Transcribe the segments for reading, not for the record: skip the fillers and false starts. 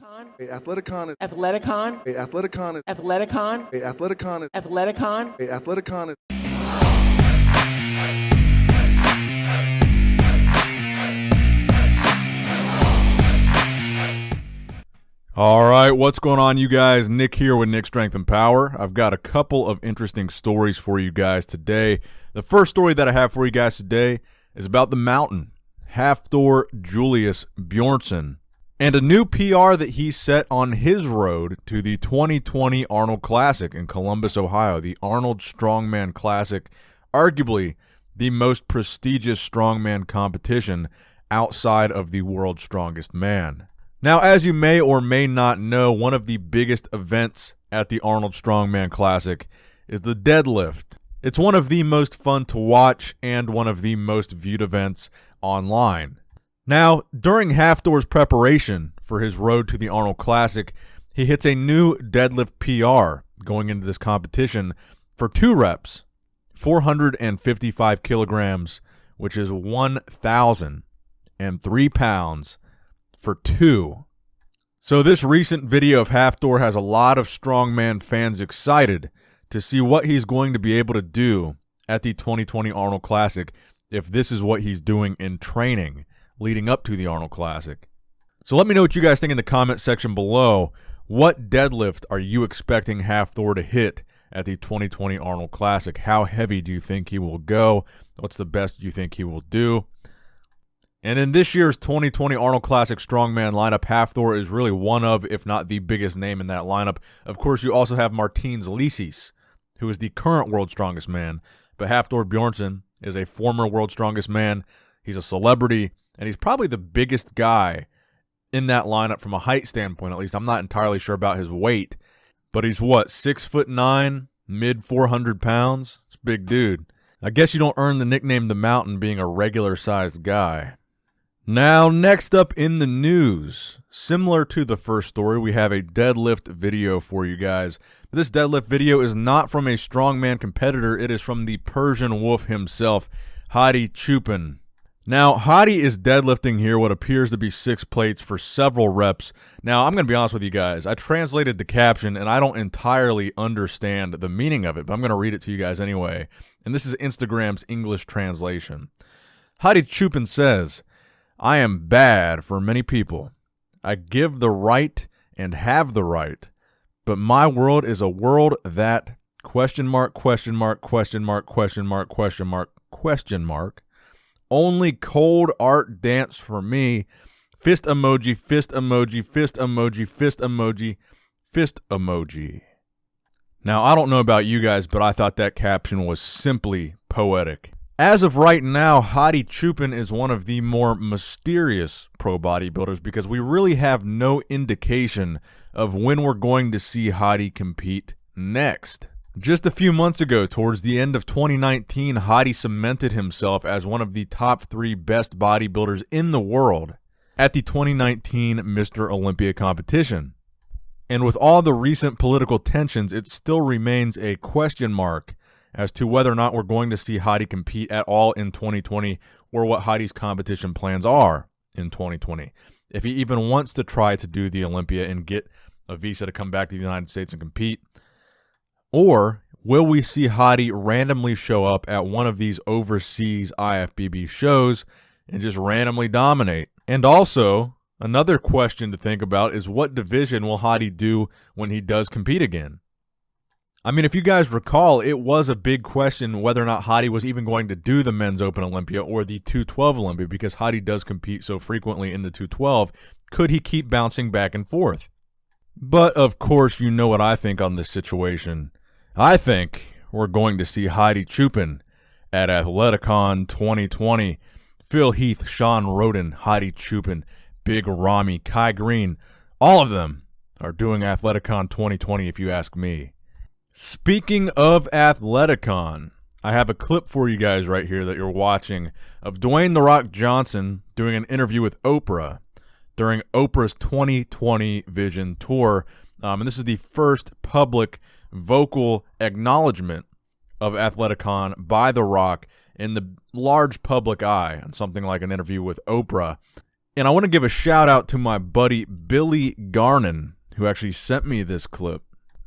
A Athleticon. Athleticon. A Athleticon. Athleticon. A Athleticon. Athleticon. A Athleticon. All right, what's going on, you guys? Nick here with Nick Strength and Power. I've got a couple of interesting stories for you guys today. The first story that I have for you guys today is about the Mountain, Hafthor Julius Bjornsson, and a new PR that he set on his road to the 2020 Arnold Classic in Columbus, Ohio, the Arnold Strongman Classic, arguably the most prestigious strongman competition outside of the World's Strongest Man. Now, as you may or may not know, one of the biggest events at the Arnold Strongman Classic is the deadlift. It's one of the most fun to watch and one of the most viewed events online. Now, during Hafthor's preparation for his road to the Arnold Classic, he hits a new deadlift PR going into this competition for 2 reps, 455 kilograms, which is 1,003 pounds for 2. So this recent video of Hafthor has a lot of strongman fans excited to see what he's going to be able to do at the 2020 Arnold Classic if this is what he's doing in training leading up to the Arnold Classic. So let me know what you guys think in the comment section below. What deadlift are you expecting Hafthor to hit at the 2020 Arnold Classic? How heavy do you think he will go? What's the best you think he will do? And in this year's 2020 Arnold Classic Strongman lineup, Hafthor is really one of, if not the biggest name in that lineup. Of course, you also have Martins Licis, who is the current World's Strongest Man. But Hafthor Bjornsson is a former World's Strongest Man. He's a celebrity, and he's probably the biggest guy in that lineup from a height standpoint, at least. I'm not entirely sure about his weight, but he's what, 6'9", mid 400 pounds? It's a big dude. I guess you don't earn the nickname The Mountain being a regular-sized guy. Now, next up in the news, similar to the first story, we have a deadlift video for you guys. But this deadlift video is not from a strongman competitor. It is from the Persian Wolf himself, Hadi Choopan. Now, Hadi is deadlifting here what appears to be 6 plates for several reps. Now, I'm going to be honest with you guys. I translated the caption, and I don't entirely understand the meaning of it, but I'm going to read it to you guys anyway. And this is Instagram's English translation. Hadi Choopan says, "I am bad for many people. I give the right and have the right, but my world is a world that ... Only cold art dance for me. Fist emoji, fist emoji, fist emoji, fist emoji, fist emoji." Now, I don't know about you guys, but I thought that caption was simply poetic. As of right now, Hadi Choopan is one of the more mysterious pro bodybuilders because we really have no indication of when we're going to see Hadi compete next. Just a few months ago, towards the end of 2019, Hadi cemented himself as one of the top 3 best bodybuilders in the world at the 2019 Mr. Olympia competition. And with all the recent political tensions, it still remains a question mark as to whether or not we're going to see Hadi compete at all in 2020 or what Hadi's competition plans are in 2020. If he even wants to try to do the Olympia and get a visa to come back to the United States and compete. Or will we see Hadi randomly show up at one of these overseas IFBB shows and just randomly dominate? And also, another question to think about is what division will Hadi do when he does compete again? I mean, if you guys recall, it was a big question whether or not Hadi was even going to do the Men's Open Olympia or the 212 Olympia because Hadi does compete so frequently in the 212. Could he keep bouncing back and forth? But, of course, you know what I think on this situation. I think we're going to see Hadi Choopan at Athleticon 2020. Phil Heath, Sean Roden, Hadi Choopan, Big Ramy, Kai Green, all of them are doing Athleticon 2020 if you ask me. Speaking of Athleticon, I have a clip for you guys right here that you're watching of Dwayne "The Rock" Johnson doing an interview with Oprah during Oprah's 2020 Vision Tour. And this is the first public vocal acknowledgement of Athleticon by The Rock in the large public eye on something like an interview with Oprah. And I want to give a shout out to my buddy Billy Garnon, who actually sent me this clip.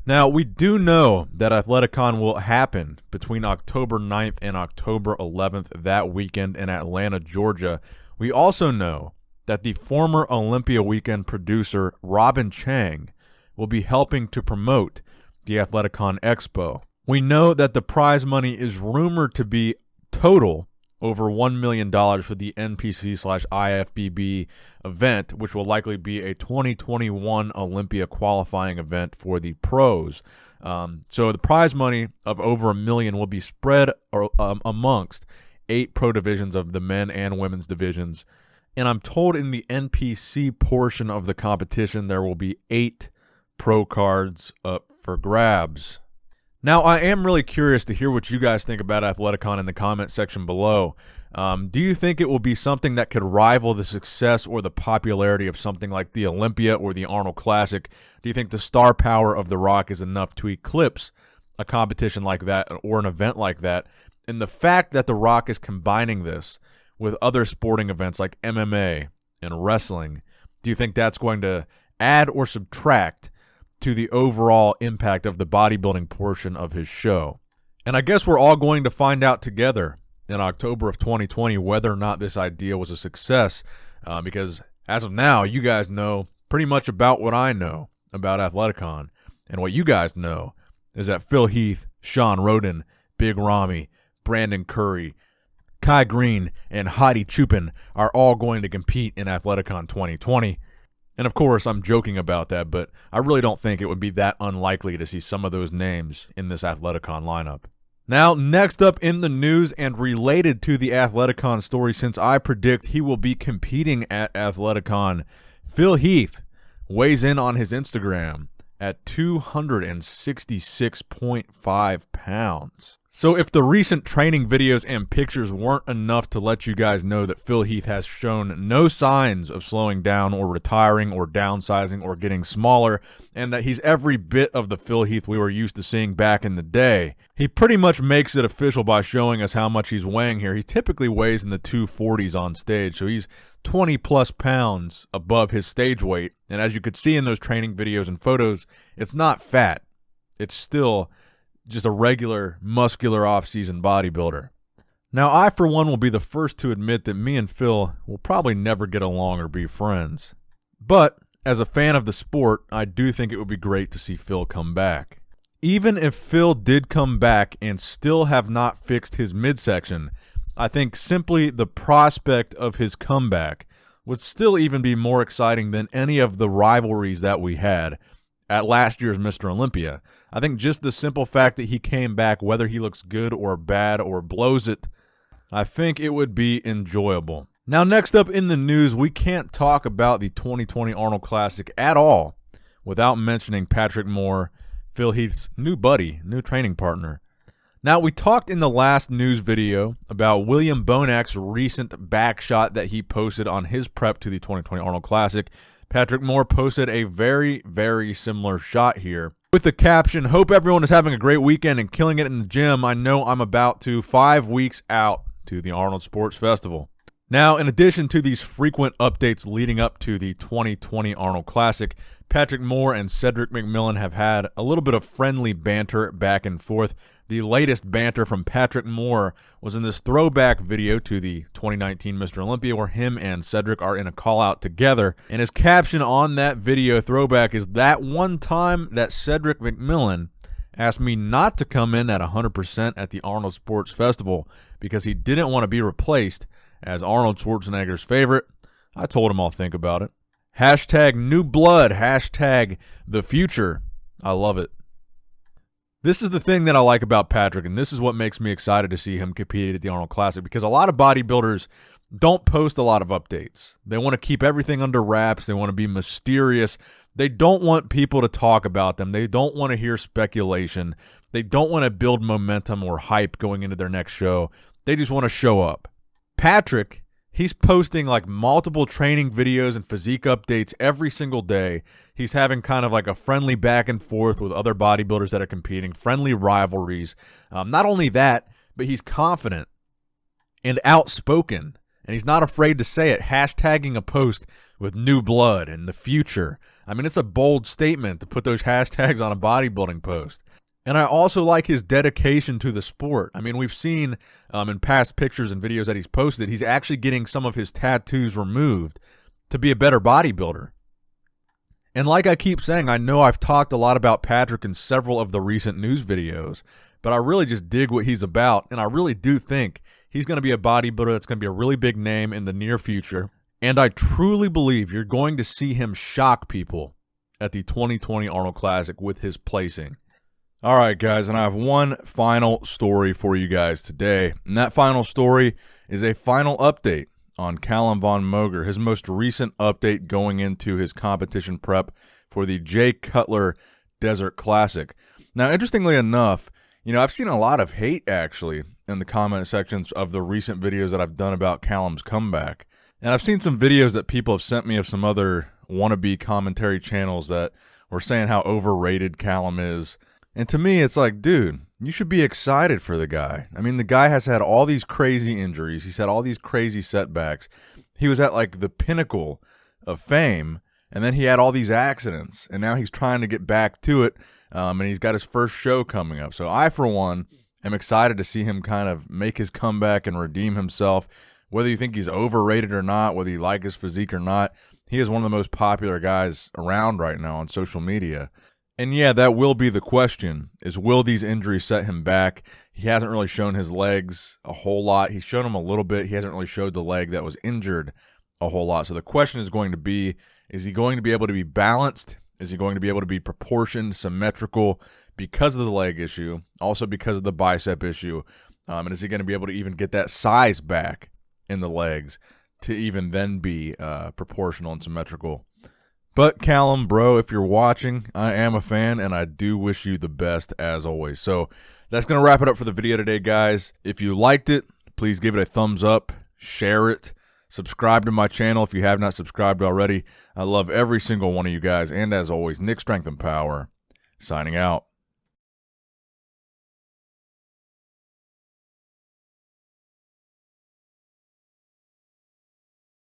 Now, we do know that Athleticon will happen between October 9th and October 11th that weekend in Atlanta, Georgia. We also know that the former Olympia weekend producer Robin Chang will be helping to promote the Athleticon Expo. We know that the prize money is rumored to be total over $1 million for the NPC/IFBB event, which will likely be a 2021 Olympia qualifying event for the pros. So the prize money of over $1 million will be spread amongst 8 pro divisions of the men and women's divisions. And I'm told in the NPC portion of the competition there will be 8 pro cards up for grabs. Now, I am really curious to hear what you guys think about Athleticon in the comment section below. Do you think it will be something that could rival the success or the popularity of something like the Olympia or the Arnold Classic? Do you think the star power of The Rock is enough to eclipse a competition like that or an event like that? And the fact that The Rock is combining this with other sporting events like MMA and wrestling, do you think that's going to add or subtract to the overall impact of the bodybuilding portion of his show? And I guess we're all going to find out together in October of 2020 whether or not this idea was a success, because as of now, you guys know pretty much about what I know about Athleticon. And what you guys know is that Phil Heath, Sean Roden, Big Ramy, Brandon Curry, Kai Green, and Hadi Choopan are all going to compete in Athleticon 2020. And of course, I'm joking about that, but I really don't think it would be that unlikely to see some of those names in this Athleticon lineup. Now, next up in the news and related to the Athleticon story, since I predict he will be competing at Athleticon, Phil Heath weighs in on his Instagram at 266.5 pounds. So if the recent training videos and pictures weren't enough to let you guys know that Phil Heath has shown no signs of slowing down or retiring or downsizing or getting smaller, and that he's every bit of the Phil Heath we were used to seeing back in the day, he pretty much makes it official by showing us how much he's weighing here. He typically weighs in the 240s on stage, so he's 20 plus pounds above his stage weight. And as you could see in those training videos and photos, it's not fat. It's still just a regular, muscular off-season bodybuilder. Now, I, for one, will be the first to admit that me and Phil will probably never get along or be friends. But, as a fan of the sport, I do think it would be great to see Phil come back. Even if Phil did come back and still have not fixed his midsection, I think simply the prospect of his comeback would still even be more exciting than any of the rivalries that we had at last year's Mr. Olympia. I think just the simple fact that he came back, whether he looks good or bad or blows it, I think it would be enjoyable. Now, next up in the news, we can't talk about the 2020 Arnold Classic at all without mentioning Patrick Moore, Phil Heath's new buddy, new training partner. Now, we talked in the last news video about William Bonak's recent back shot that he posted on his prep to the 2020 Arnold Classic. Patrick Moore posted a very, very similar shot here with the caption, "Hope everyone is having a great weekend and killing it in the gym. I know I'm about to 5 weeks out to the Arnold Sports Festival." Now, in addition to these frequent updates leading up to the 2020 Arnold Classic, Patrick Moore and Cedric McMillan have had a little bit of friendly banter back and forth. The latest banter from Patrick Moore was in this throwback video to the 2019 Mr. Olympia where him and Cedric are in a call-out together. And his caption on that video throwback is, "That one time that Cedric McMillan asked me not to come in at 100% at the Arnold Sports Festival because he didn't want to be replaced as Arnold Schwarzenegger's favorite, I told him I'll think about it. Hashtag new blood, hashtag the future." I love it. This is the thing that I like about Patrick, and this is what makes me excited to see him compete at the Arnold Classic, because a lot of bodybuilders don't post a lot of updates. They want to keep everything under wraps. They want to be mysterious. They don't want people to talk about them. They don't want to hear speculation. They don't want to build momentum or hype going into their next show. They just want to show up. Patrick, he's posting like multiple training videos and physique updates every single day. He's having kind of like a friendly back and forth with other bodybuilders that are competing, friendly rivalries. Not only that, but he's confident and outspoken And he's not afraid to say it, hashtagging a post with new blood and the future. I mean, it's a bold statement to put those hashtags on a bodybuilding post. And I also like his dedication to the sport. I mean, we've seen in past pictures and videos that he's posted, he's actually getting some of his tattoos removed to be a better bodybuilder. And like I keep saying, I know I've talked a lot about Patrick in several of the recent news videos, but I really just dig what he's about, and I really do think he's going to be a bodybuilder that's going to be a really big name in the near future. And I truly believe you're going to see him shock people at the 2020 Arnold Classic with his placing. All right, guys, and I have one final story for you guys today. And that final story is a final update on Calum von Moger, his most recent update going into his competition prep for the Jay Cutler Desert Classic. Now, interestingly enough, you know, I've seen a lot of hate, actually, in the comment sections of the recent videos that I've done about Calum's comeback. And I've seen some videos that people have sent me of some other wannabe commentary channels that were saying how overrated Calum is. And to me, it's like, dude, you should be excited for the guy. I mean, the guy has had all these crazy injuries. He's had all these crazy setbacks. He was at, like, the pinnacle of fame, and then he had all these accidents. And now he's trying to get back to it, and he's got his first show coming up. So I, for one, am excited to see him kind of make his comeback and redeem himself. Whether you think he's overrated or not, whether you like his physique or not, he is one of the most popular guys around right now on social media. And yeah, that will be the question, is will these injuries set him back? He hasn't really shown his legs a whole lot. He's shown them a little bit. He hasn't really showed the leg that was injured a whole lot. So the question is going to be, is he going to be able to be balanced? Is he going to be able to be proportioned, symmetrical because of the leg issue, also because of the bicep issue? And is he going to be able to even get that size back in the legs to even then be proportional and symmetrical? But Calum, bro, if you're watching, I am a fan, and I do wish you the best as always. So that's going to wrap it up for the video today, guys. If you liked it, please give it a thumbs up, share it, subscribe to my channel if you have not subscribed already. I love every single one of you guys, and as always, Nick Strength and Power, signing out.